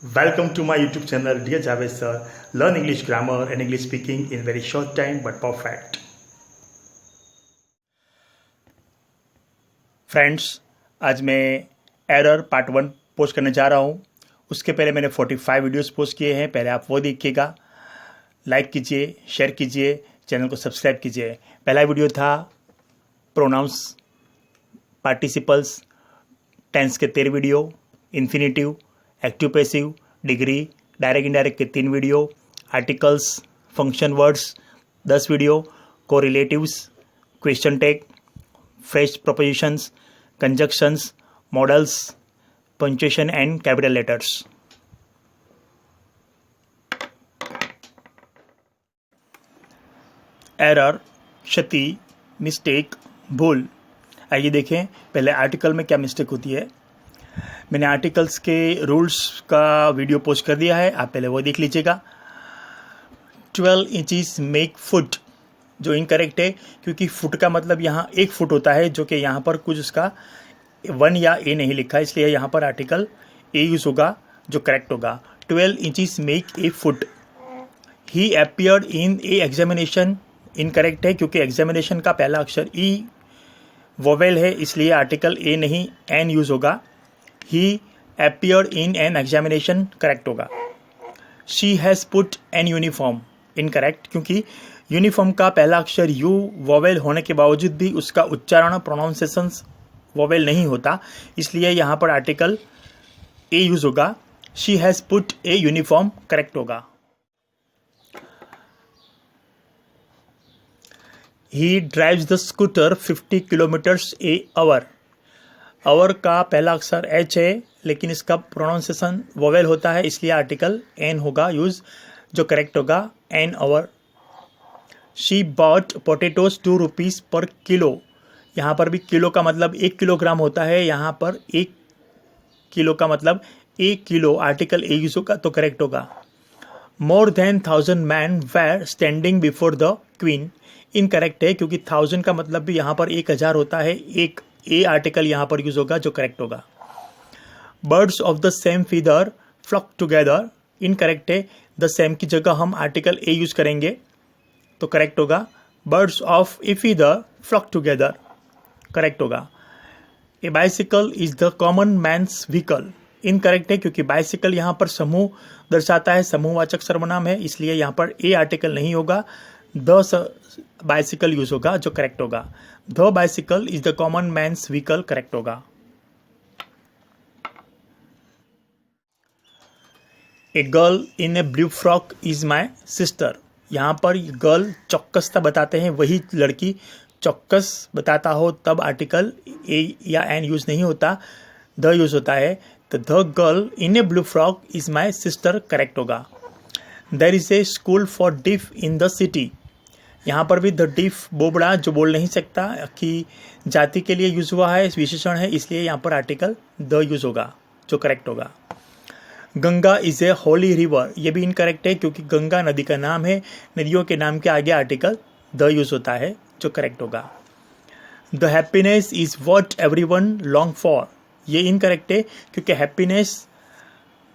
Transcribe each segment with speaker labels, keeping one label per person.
Speaker 1: Welcome to my YouTube channel, Dear Javed sir. Learn English grammar and English speaking in very short time but perfect. Friends, आज मैं error part 1 post करने जा रहा हूँ। उसके पहले मैंने 45 वीडियोस पोस्ट किए हैं, पहले आप वो देखिएगा। लाइक कीजिए, शेयर कीजिए, चैनल को सब्सक्राइब कीजिए। पहला वीडियो था प्रोनाउंस, पार्टिसिपल्स, टेंस के 13 video, infinitive, active passive, degree, direct indirect के 3 video, articles, function words 10 video, correlatives, question tag, phrase propositions, conjunctions, modals, punctuation and capital letters. Error, क्षति, mistake, भूल। आइए देखें पहले आर्टिकल में क्या मिस्टेक होती है। मैंने आर्टिकल्स के रूल्स का वीडियो पोस्ट कर दिया है, आप पहले वो देख लीजिएगा। 12 इंचेस मेक फुट, जो इनकरेक्ट है क्योंकि फुट का मतलब यहाँ 1 फुट होता है, जो कि यहाँ पर कुछ उसका 1 या ए नहीं लिखा, इसलिए यहाँ पर आर्टिकल ए यूज होगा, जो करेक्ट होगा। 12 inches make a foot. He appeared in A examination, incorrect है क्योंकि एग्जामिनेशन का पहला अक्षर ई वोवेल है, इसलिए आर्टिकल ए नहीं एन यूज होगा। He appeared in an examination, correct होगा। She has put an uniform, incorrect क्योंकि यूनिफॉर्म का पहला अक्षर यू वोवेल होने के बावजूद भी उसका उच्चारण प्रोनाउंसिएशन वोवेल नहीं होता, इसलिए यहाँ पर आर्टिकल ए यूज होगा। She has put a uniform, correct होगा। He drives the scooter 50 kilometers a hour, hour का पहला अक्षर एच है लेकिन इसका प्रोनाउंसिएशन वोवेल होता है, इसलिए आर्टिकल एन होगा यूज, जो करेक्ट होगा an hour. She bought potatoes 2 rupees पर किलो। यहाँ पर भी किलो का मतलब 1 किलोग्राम होता है, यहाँ पर 1 किलो का मतलब 1 किलो, आर्टिकल ए यूज होगा तो करेक्ट होगा। More than 1000 man were standing before the queen, incorrect है क्योंकि 1000 का मतलब भी यहाँ पर 1000 होता है, एक ए आर्टिकल यहाँ पर यूज होगा, जो करेक्ट होगा। Birds of the same feather flock together, incorrect है, द सेम की जगह हम आर्टिकल ए यूज करेंगे तो करेक्ट होगा। Birds of a feather flock together, correct होगा। A bicycle is the common man's vehicle, incorrect है क्योंकि बाइसिकल यहाँ पर समूह दर्शाता है, समूहवाचक सर्वनाम है, इसलिए यहाँ पर ए आर्टिकल नहीं होगा, द बाइसिकल यूज होगा, जो करेक्ट होगा। The bicycle is the common man's vehicle, correct होगा। A girl in a blue frock is my sister, यहाँ पर गर्ल चौक्कसता बताते हैं, वही लड़की चौक्कस बताता हो तब आर्टिकल ए या एन यूज नहीं होता, द यूज होता है, तो the girl in a blue frock is my sister, correct होगा। There is a school for deaf in the city, यहाँ पर भी द डिफ बोबड़ा जो बोल नहीं सकता कि जाति के लिए यूज हुआ है, विशेषण है, इसलिए यहाँ पर आर्टिकल द यूज होगा, जो करेक्ट होगा। Ganga is a Holi river, ये भी इनकरेक्ट है क्योंकि गंगा नदी का नाम है, नदियों के नाम के आगे आर्टिकल द यूज होता है, जो करेक्ट होगा। The happiness is what everyone long for, ये इनकरेक्ट है क्योंकि हैप्पीनेस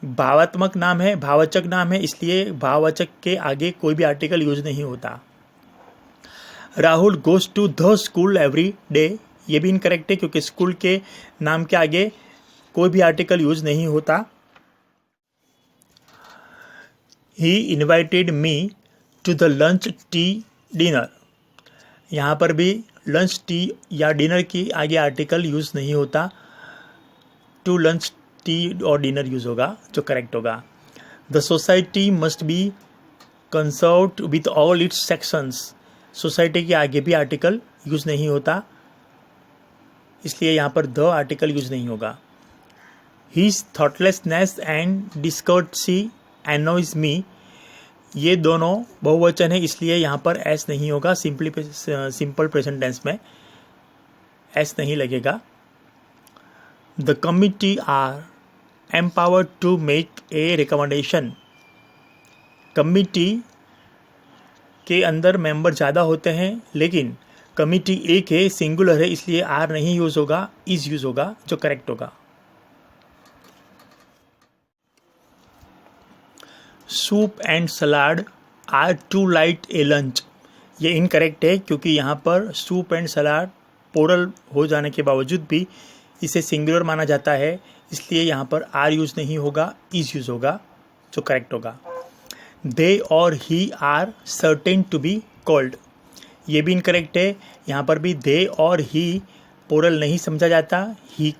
Speaker 1: भावात्मक नाम है, भाववाचक नाम है, इसलिए भाववाचक के आगे कोई भी आर्टिकल यूज नहीं होता। Rahul goes to the school every day, ये भी इनकरेक्ट है क्योंकि स्कूल के नाम के आगे कोई भी आर्टिकल यूज नहीं होता। He invited me to the lunch tea dinner, यहाँ पर भी लंच टी या डिनर के आगे आर्टिकल यूज नहीं होता, टू लंच टी और डिनर यूज होगा, जो करेक्ट होगा। The society must be conserved with all it's sections, society के आगे भी आर्टिकल यूज नहीं होता, इसलिए यहाँ पर द आर्टिकल यूज नहीं होगा। हिज थॉटलेसनेस एंड डिस्कर्टसी एनोइज मी, ये दोनों बहुवचन है, इसलिए यहाँ पर एस नहीं होगा, सिंपल प्रेजेंट टेंस में एस नहीं लगेगा। The committee are empowered to make a recommendation, committee के अंदर मेंबर ज़्यादा होते हैं लेकिन कमिटी एक है, सिंगुलर है, इसलिए आर नहीं यूज होगा, इज यूज होगा, जो करेक्ट होगा। Soup and salad are too light a lunch. ये इनकरेक्ट है क्योंकि यहाँ पर सूप एंड सलाड प्लूरल हो जाने के बावजूद भी इसे सिंगुलर माना जाता है, इसलिए यहाँ पर आर यूज़ नहीं होगा, इज यूज़ होगा, जो करेक्ट होगा। दे और he are certain to be called, ये भी इनकरेक्ट है। यहाँ पर भी दे और ही प्लूरल नहीं समझा जाता, ही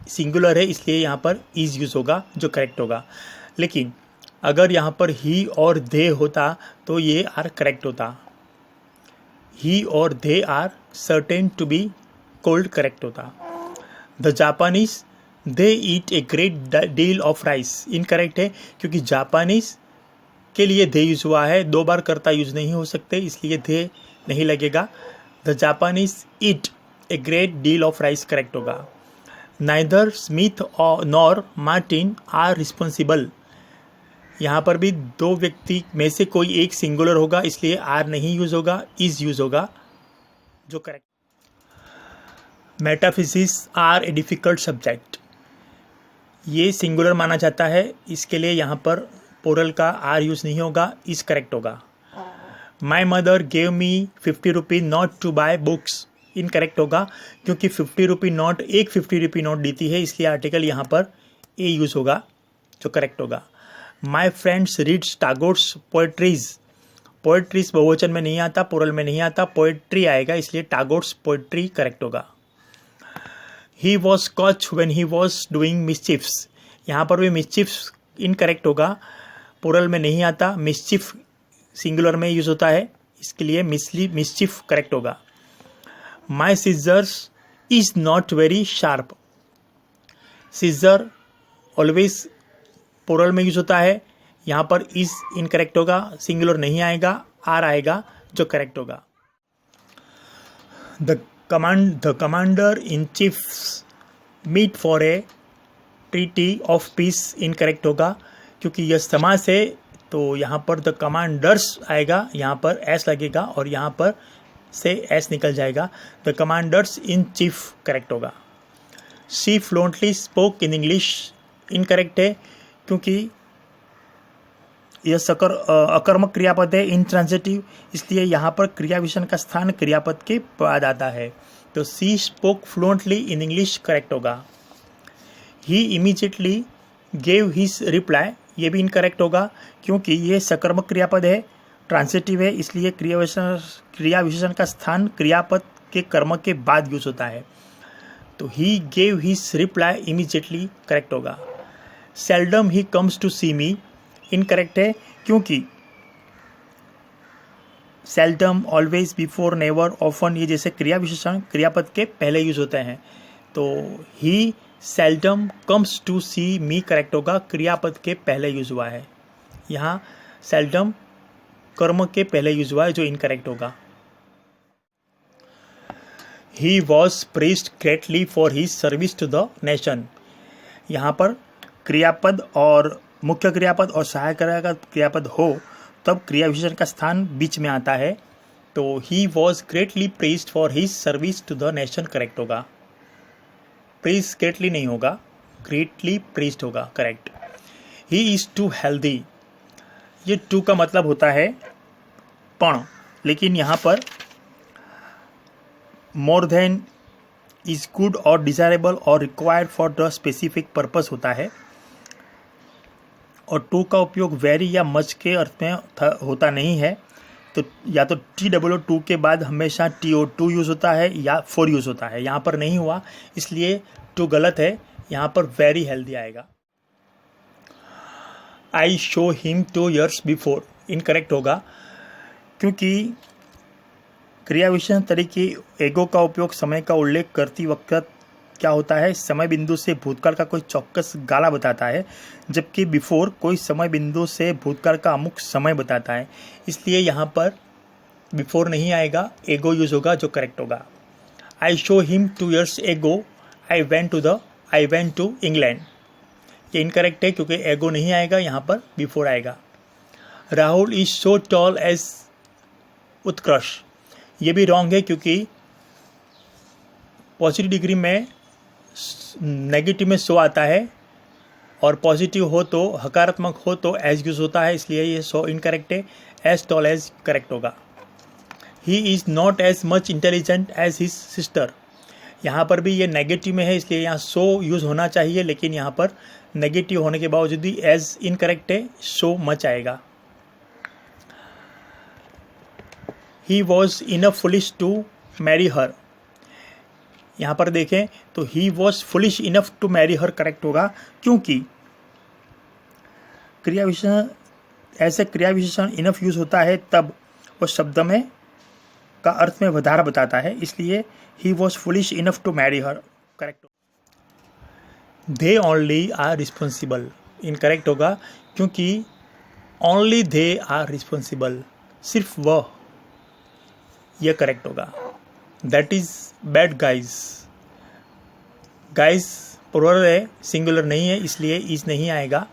Speaker 1: सिंगुलर है, इसलिए यहाँ पर इज यूज़ होगा, जो करेक्ट होगा। लेकिन अगर यहाँ पर ही और दे होता तो ये आर करेक्ट होता। ही और they are certain to be called correct होता। The Japanese they eat a great deal of rice, incorrect है क्योंकि जापानीज के लिए दे यूज़ हुआ है, 2 बार कर्ता यूज़ नहीं हो सकते, इसलिए दे नहीं लगेगा। The Japanese eat a great deal of rice correct होगा। Neither Smith nor Martin are responsible, यहाँ पर भी 2 व्यक्ति में से कोई एक सिंगुलर होगा, इसलिए आर नहीं यूज़ होगा, इज यूज़ होगा, जो correct. Metaphysics are a difficult subject, ये सिंगुलर माना जाता है, इसके लिए यहाँ पर प्लूरल का आर यूज़ नहीं होगा, इज करेक्ट होगा। My mother gave me 50 rupee not to buy books, incorrect होगा क्योंकि 50 रुपी नोट एक 50 रुपी नोट देती है, इसलिए आर्टिकल यहाँ पर ए यूज़ होगा, जो करेक्ट होगा। My friends reads Tagore's poetries, poetries बहुवचन में नहीं आता, प्लूरल में नहीं आता, पोएट्री आएगा, इसलिए टागोर्स पोएट्री करेक्ट होगा। He was caught when he was doing mischiefs, यहाँ पर भी मिसचिफ्स इनकरेक्ट होगा, प्लूरल में नहीं आता, मिसचिफ सिंगुलर में यूज होता है, इसके लिए मिसचिफ करेक्ट होगा। My scissors is not very sharp, scissor always plural में यूज होता है, यहाँ पर इज इनकरेक्ट होगा, सिंगुलर नहीं आएगा, आर आएगा, जो करेक्ट होगा। The commander in chief meet for a treaty of peace, incorrect होगा क्योंकि यह समास है, तो यहाँ पर द कमांडर्स आएगा, यहाँ पर एस लगेगा और यहाँ पर से एस निकल जाएगा, the commanders in chief correct होगा। She fluently spoke in English, incorrect है क्योंकि यह अकर्मक क्रियापद है, इंट्रांजिटिव, इसलिए यहाँ पर क्रिया विशेषण का स्थान क्रियापद के बाद आता है, तो she spoke fluently in English correct होगा। ही इमीडिएटली गेव हिज रिप्लाई, ये भी इनकरेक्ट होगा क्योंकि ये सकर्मक क्रियापद है, ट्रांसिटिव है, इसलिए क्रिया विशेषण का स्थान क्रियापद के कर्म के बाद यूज होता है, तो he gave his reply immediately correct होगा। Seldom he comes to see me, incorrect है क्योंकि seldom, always, before, never, often, ये जैसे क्रिया विशेषण क्रियापद के पहले यूज होते हैं, तो he seldom comes to see me correct होगा, क्रियापद के पहले यूज हुआ है, यहाँ सेल्डम कर्म के पहले यूज हुआ है, जो इनकरेक्ट होगा। He was praised greatly for his service to the nation, यहाँ पर क्रियापद और मुख्य क्रियापद और सहायक क्रियापद हो तब क्रिया विशेषण का स्थान बीच में आता है, तो he was greatly praised for his service to the nation correct होगा। प्रेज ग्रेटली नहीं होगा, ग्रेटली प्रेज्ड होगा, correct. He is too healthy, ये टू का मतलब होता है पण, लेकिन यहाँ पर मोर देन, इज गुड और डिजायरेबल और required for the specific purpose होता है, और टू का उपयोग वेरी या मच के अर्थ में होता नहीं है, तो या तो TOO के बाद हमेशा TO2 यूज़ होता है या फॉर यूज़ होता है, यहाँ पर नहीं हुआ, इसलिए टू गलत है, यहाँ पर वेरी हेल्दी आएगा। I show him 2 years before, incorrect होगा क्योंकि क्रिया विशेषण तरीके एगो का उपयोग समय का उल्लेख करती वक्त क्या होता है, समय बिंदु से भूतकाल का कोई चौक्कस गाला बताता है, जबकि बिफोर कोई समय बिंदु से भूतकाल का अमुक समय बताता है, इसलिए यहाँ पर बिफोर नहीं आएगा, एगो यूज होगा, जो करेक्ट होगा। I show him 2 years ago I went to England, ये इनकरेक्ट है क्योंकि एगो नहीं आएगा, यहाँ पर बिफोर आएगा। Rahul is so tall as Utkarsh, ये भी रॉन्ग है क्योंकि पॉजिटिव डिग्री में नेगेटिव में सो आता है, और पॉजिटिव हो तो, हकारात्मक हो तो एज यूज होता है, इसलिए ये सो इनकरेक्ट है। एज टॉल एज करेक्ट होगा। He is not as much intelligent as his sister, यहाँ पर भी ये नेगेटिव में है, इसलिए यहाँ सो यूज़ होना चाहिए, लेकिन यहाँ पर नेगेटिव होने के बावजूद भी एज इनकरेक्ट है, सो मच आएगा। He was enough foolish to marry her, यहाँ पर देखें तो he was foolish enough to marry her correct होगा, क्योंकि क्रिया विशेषण, ऐसे क्रिया विशेषण इनफ यूज होता है तब वो शब्द में का अर्थ में વધારા बताता है, इसलिए he was foolish enough to marry her correct. They only are responsible incorrect होगा, क्योंकि ओनली दे आर रिस्पॉन्सिबल, सिर्फ वह, यह करेक्ट होगा। That is bad guys, guys plural है, सिंगुलर नहीं है, इसलिए इज नहीं आएगा,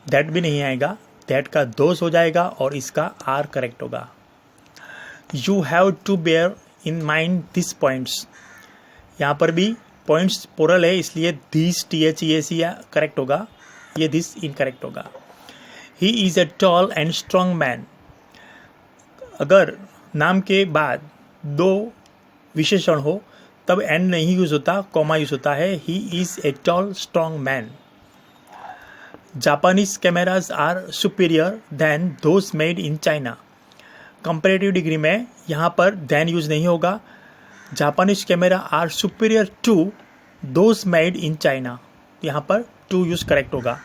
Speaker 1: दैट भी नहीं आएगा, दैट का दोष हो जाएगा और इसका आर करेक्ट होगा। You have to bear in mind this points, यहाँ पर भी पॉइंट्स प्लूरल है, इसलिए दिस THES करेक्ट होगा, ये दिस इनकरेक्ट होगा। He is a tall and strong man, अगर नाम के बाद दो विशेषण हो तब एंड नहीं यूज होता, कॉमा यूज होता है। He is a tall strong man. Japanese cameras are superior than those made in China, comparative degree में यहाँ पर दैन यूज नहीं होगा। Japanese camera are superior to those made in China, यहाँ पर टू यूज करेक्ट होगा।